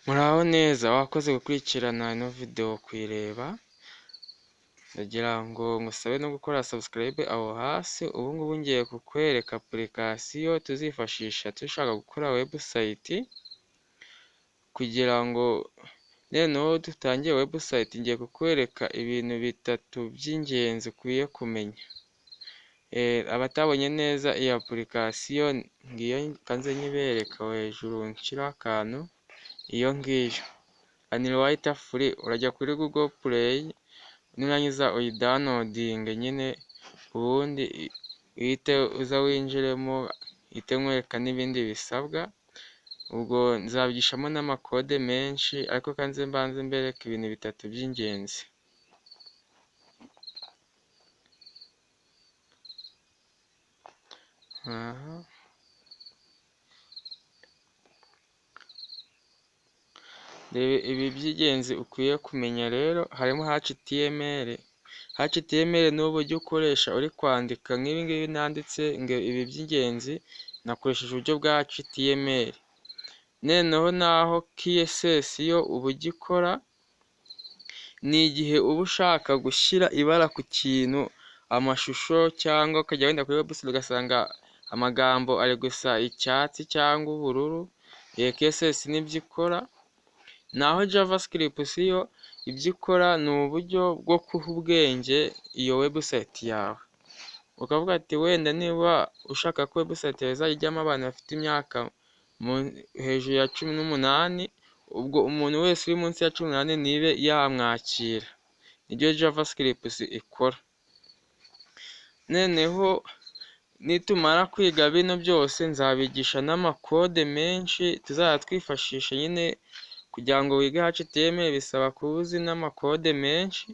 Muraho neza, wakoze gukurikirana ino video kuyireba, ndagira ngo ngusabe no gukora subscribe aho hasi. Ubu ngubu ngiye kukwereka application tuzifashisha dushaka gukora website, kugira ngo noneho dutangiye website ngiye kukwereka ibintu bitatu by'ingenzi ukwiye kumenya. Abatabonye neza iyi application ngiyo kanze nyibereka hejuru nshyiraho akantu, iyo ngiyo Anilwriter free. Urajya kuri Google Play nurangiza uyidownloadinge nyine, ubundi uhite uza winjiremo, uhite nkwereka n'ibindi bisabwa. Ubwo nzabigishamo n'amakode menshi, ariko kanze mbanze mbereka ibintu bitatu by'ingenzi. Reba ibi by'ingenzi ukwiye kumenya rero, harimo HTML. HTML ni uburyo ukoresha uri kwandika. Nk'ibi ngibi nanditse ngo ibi by'ingenzi nakoresheje uburyo bwa HTML. Noneho naho CSS yo uburyo ikora, ni igihe uba ushaka gushyira ibara ku kintu, amashusho, cyangwa ukajya wenda kuri website ugasanga amagambo ari gusa icyatsi cyangwa ubururu, CSS nibyo ikora. Naho JavaScript yo ibyo ikora ni uburyo bwo guha ubwenge iyo website yawe. Ukavuga ati wenda niba ushaka ko website yawe izajya ijyamo abantu bafite imyaka hejuru ya 18, ubwo umuntu wese uri munsi ya 18 nibe yamwakira. Nibyo JavaScript ikora. Noneho nitumara kwiga bino byose, nzabigisha n'amakode menshi tuzajya twifashisha nyine. Kugira ngo wige HTML bisaba kuba uzi n'amakode menshi.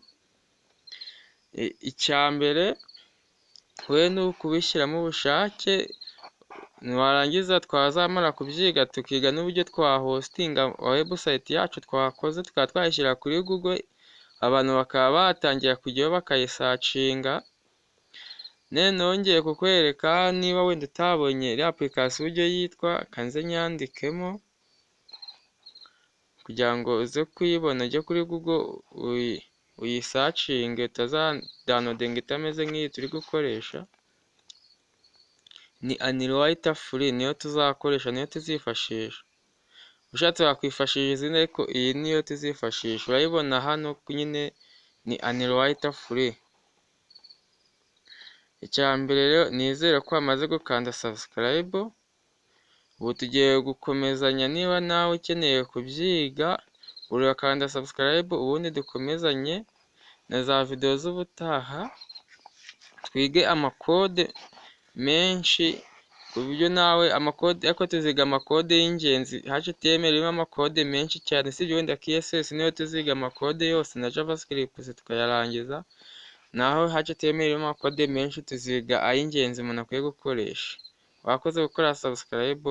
Icya mbere we ni ukubishyiramo ubushake, warangiza twazamara kubyiga tukiga n'uburyo twahostinga website yacu twakoze, tukaba twayishyira kuri Google, abantu bakaba batangira kujyaho bakayisacinga. Noneho ngiye kukwereka, niba wenda utabonye iriya application uburyo yitwa, kanze nyandikemo kugira ngo uze kuyibona. Ujye kuri Google uyisacinge, utazadownloadinga itameze nk'iyi turi gukoresha. Ni Anilwriter free, niyo tuzakoresha, niyo tuzifashisha. Ushatse wakwifashisha izindi, ariko iyi niyo tuzifashisha. Urayibona hano nyine, ni Anilwriter free. Icya mbere rero, nizere ko wamaze gukanda subscribe. Ubu tugiye gukomezanya. Niba nawe ukeneye kubyiga, urakanda subscribe, ubundi dukomezanye na za video z'ubutaha, twige amakode menshi ku buryo nawe amakode, ariko tuziga amakode y'ingenzi. HTML irimo amakode menshi cyane, sibyo wenda CSS niyo tuziga amakode yose, na JavaScript tukayarangiza. Naho HTML irimo amakode menshi, tuziga ay'ingenzi umuntu akwiye gukoresha. Wakoze gukora subscribe.